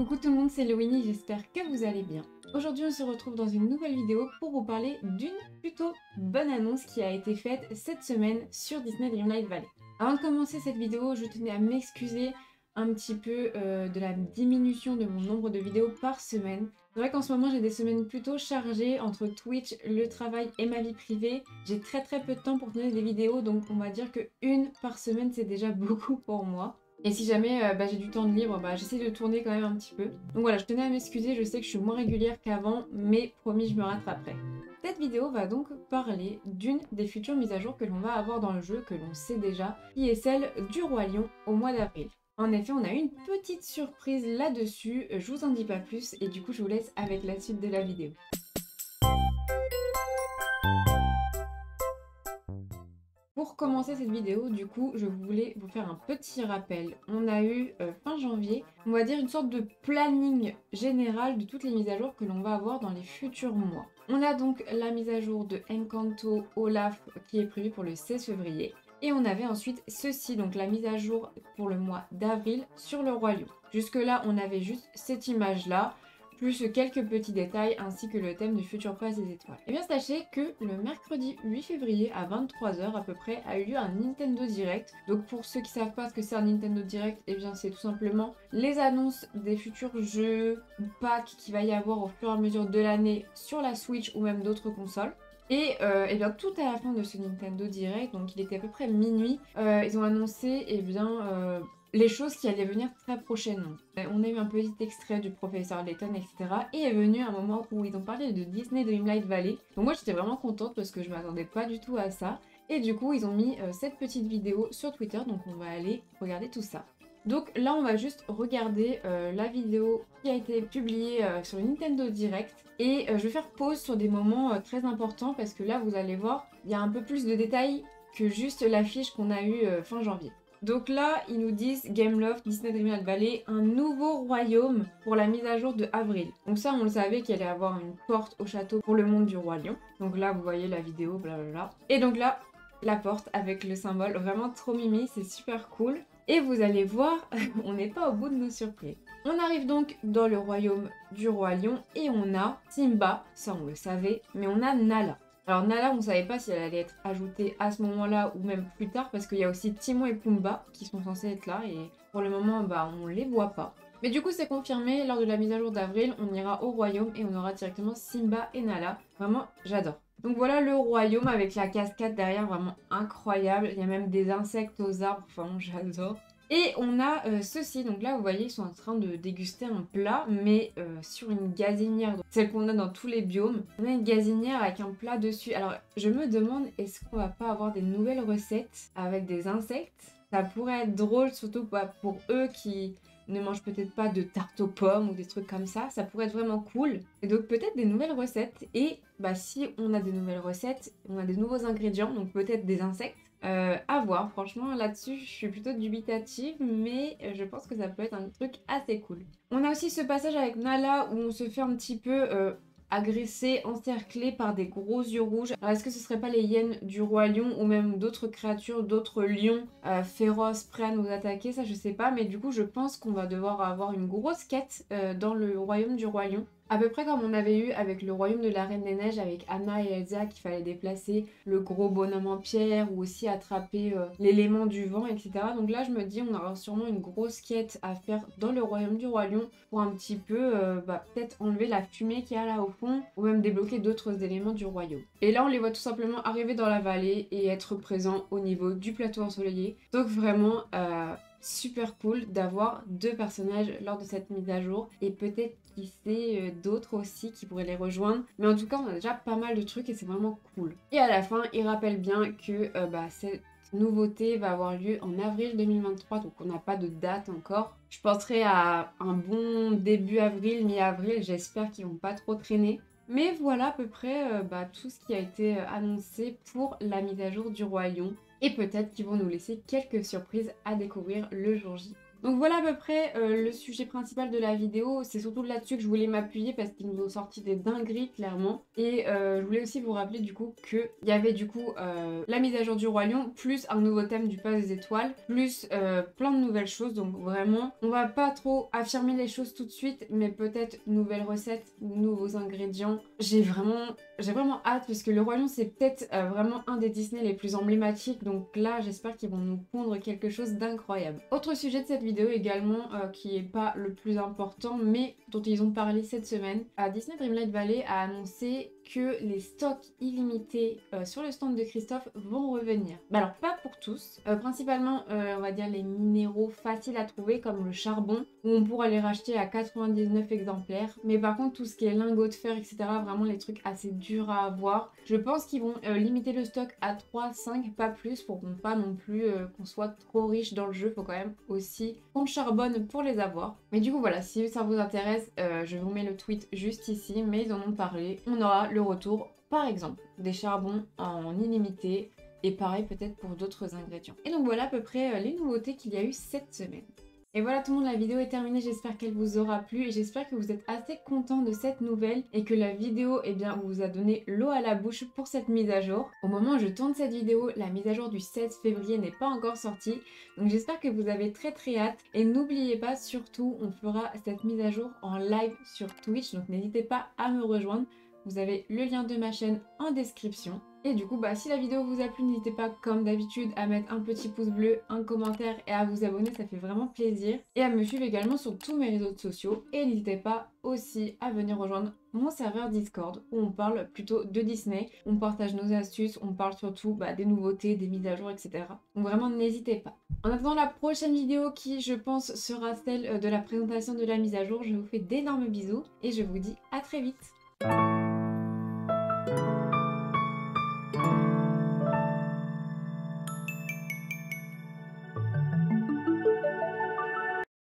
Coucou tout le monde, c'est Loïny, j'espère que vous allez bien. Aujourd'hui on se retrouve dans une nouvelle vidéo pour vous parler d'une plutôt bonne annonce qui a été faite cette semaine sur Disney Dreamlight Valley. Avant de commencer cette vidéo, je tenais à m'excuser un petit peu de la diminution de mon nombre de vidéos par semaine. C'est vrai qu'en ce moment j'ai des semaines plutôt chargées entre Twitch, le travail et ma vie privée. J'ai très peu de temps pour tourner des vidéos, donc on va dire que une par semaine c'est déjà beaucoup pour moi. Et si jamais j'ai du temps de libre, j'essaie de tourner quand même un petit peu. Donc voilà, je tenais à m'excuser, je sais que je suis moins régulière qu'avant, mais promis, je me rattraperai. Cette vidéo va donc parler d'une des futures mises à jour que l'on va avoir dans le jeu, que l'on sait déjà, qui est celle du Roi Lion au mois d'avril. En effet, on a eu une petite surprise là-dessus, je vous en dis pas plus, et du coup je vous laisse avec la suite de la vidéo. Pour commencer cette vidéo, du coup, je voulais vous faire un petit rappel. On a eu fin janvier, on va dire une sorte de planning général de toutes les mises à jour que l'on va avoir dans les futurs mois. On a donc la mise à jour de Encanto Olaf qui est prévue pour le 16 février. Et on avait ensuite ceci, donc la mise à jour pour le mois d'avril sur le Roi Lion. Jusque là, on avait juste cette image-là, plus quelques petits détails ainsi que le thème du futur pass des étoiles. Et bien sachez que le mercredi 8 février à 23 h à peu près a eu lieu un Nintendo Direct. Donc pour ceux qui savent pas ce que c'est un Nintendo Direct, et bien c'est tout simplement les annonces des futurs jeux ou packs qu'il va y avoir au fur et à mesure de l'année sur la Switch ou même d'autres consoles. Et bien tout à la fin de ce Nintendo Direct, donc il était à peu près minuit, ils ont annoncé les choses qui allaient venir très prochainement. On a eu un petit extrait du professeur Layton, etc. Et est venu un moment où ils ont parlé de Disney Dreamlight Valley. Donc moi j'étais vraiment contente parce que je m'attendais pas du tout à ça. Et du coup ils ont mis cette petite vidéo sur Twitter, donc on va aller regarder tout ça. Donc là on va juste regarder la vidéo qui a été publiée sur le Nintendo Direct. Et je vais faire pause sur des moments très importants parce que là vous allez voir, il y a un peu plus de détails que juste l'affiche qu'on a eue fin janvier. Donc là, ils nous disent Gameloft, Disney Dreamlight Valley, un nouveau royaume pour la mise à jour de avril. Donc ça, on le savait qu'il allait avoir une porte au château pour le monde du Roi Lion. Donc là, vous voyez la vidéo, blablabla. Et donc là, la porte avec le symbole, vraiment trop mimi, c'est super cool. Et vous allez voir, on n'est pas au bout de nos surprises. On arrive donc dans le royaume du Roi Lion et on a Simba, ça on le savait, mais on a Nala. Alors Nala, on ne savait pas si elle allait être ajoutée à ce moment-là ou même plus tard parce qu'il y a aussi Timon et Pumba qui sont censés être là et pour le moment, on les voit pas. Mais du coup, c'est confirmé, lors de la mise à jour d'avril, on ira au royaume et on aura directement Simba et Nala. Vraiment, j'adore. Donc voilà le royaume avec la cascade derrière, vraiment incroyable. Il y a même des insectes aux arbres, enfin j'adore. Et on a ceci, donc là vous voyez ils sont en train de déguster un plat mais sur une gazinière, donc celle qu'on a dans tous les biomes. On a une gazinière avec un plat dessus. Alors je me demande est-ce qu'on va pas avoir des nouvelles recettes avec des insectes? Ça pourrait être drôle surtout pour eux qui ne mangent peut-être pas de tarte aux pommes ou des trucs comme ça pourrait être vraiment cool. Et donc peut-être des nouvelles recettes et si on a des nouvelles recettes, on a des nouveaux ingrédients, donc peut-être des insectes. À voir, franchement là-dessus je suis plutôt dubitative mais je pense que ça peut être un truc assez cool. On a aussi ce passage avec Nala où on se fait un petit peu agresser, encerclé par des gros yeux rouges. Alors est-ce que ce serait pas les hyènes du Roi Lion ou même d'autres créatures, d'autres lions féroces prêts à nous attaquer? Ça je sais pas, mais du coup je pense qu'on va devoir avoir une grosse quête dans le royaume du Roi Lion. À peu près comme on avait eu avec le royaume de la Reine des Neiges avec Anna et Elsa qu'il fallait déplacer le gros bonhomme en pierre ou aussi attraper l'élément du vent, etc. Donc là je me dis on aura sûrement une grosse quête à faire dans le royaume du Roi Lion pour un petit peu peut-être enlever la fumée qu'il y a là au fond ou même débloquer d'autres éléments du royaume. Et là on les voit tout simplement arriver dans la vallée et être présents au niveau du plateau ensoleillé. Donc vraiment super cool d'avoir deux personnages lors de cette mise à jour et peut-être qui sait d'autres aussi qui pourraient les rejoindre, mais en tout cas on a déjà pas mal de trucs et c'est vraiment cool. Et à la fin il rappelle bien que cette nouveauté va avoir lieu en avril 2023, donc on n'a pas de date encore. Je penserai à un bon début avril, mi-avril, j'espère qu'ils vont pas trop traîner. Mais voilà à peu près tout ce qui a été annoncé pour la mise à jour du Roi Lion. Et peut-être qu'ils vont nous laisser quelques surprises à découvrir le jour J. Donc voilà à peu près le sujet principal de la vidéo. C'est surtout là-dessus que je voulais m'appuyer parce qu'ils nous ont sorti des dingueries clairement. Et je voulais aussi vous rappeler du coup qu'il y avait du coup la mise à jour du Roi Lion, plus un nouveau thème du Pass des Étoiles, plus plein de nouvelles choses. Donc vraiment, on va pas trop affirmer les choses tout de suite, mais peut-être nouvelles recettes, nouveaux ingrédients. J'ai vraiment hâte parce que le Roi Lion c'est peut-être vraiment un des Disney les plus emblématiques. Donc là, j'espère qu'ils vont nous pondre quelque chose d'incroyable. Autre sujet de cette vidéo également qui est pas le plus important mais dont ils ont parlé cette semaine. Disney Dreamlight Valley a annoncé que les stocks illimités sur le stand de Christophe vont revenir. Bah alors pas pour tous, principalement on va dire les minéraux faciles à trouver comme le charbon où on pourra les racheter à 99 exemplaires, mais par contre tout ce qui est lingots de fer etc, vraiment les trucs assez durs à avoir, je pense qu'ils vont limiter le stock à 3-5 pas plus pour pas non plus qu'on soit trop riche dans le jeu. Faut quand même aussi qu'on charbonne pour les avoir, mais du coup voilà, si ça vous intéresse je vous mets le tweet juste ici, mais ils en ont parlé. On aura le retour par exemple des charbons en illimité et pareil peut-être pour d'autres ingrédients. Et donc voilà à peu près les nouveautés qu'il y a eu cette semaine. Et voilà tout le monde, la vidéo est terminée, j'espère qu'elle vous aura plu et j'espère que vous êtes assez contents de cette nouvelle et que la vidéo vous a donné l'eau à la bouche pour cette mise à jour. Au moment où je tourne cette vidéo, la mise à jour du 16 février n'est pas encore sortie, donc j'espère que vous avez très hâte et n'oubliez pas surtout, on fera cette mise à jour en live sur Twitch, donc n'hésitez pas à me rejoindre. Vous avez le lien de ma chaîne en description. Et du coup, si la vidéo vous a plu, n'hésitez pas comme d'habitude à mettre un petit pouce bleu, un commentaire et à vous abonner, ça fait vraiment plaisir. Et à me suivre également sur tous mes réseaux sociaux. Et n'hésitez pas aussi à venir rejoindre mon serveur Discord où on parle plutôt de Disney. On partage nos astuces, on parle surtout des nouveautés, des mises à jour, etc. Donc vraiment, n'hésitez pas. En attendant la prochaine vidéo qui, je pense, sera celle de la présentation de la mise à jour, je vous fais d'énormes bisous et je vous dis à très vite.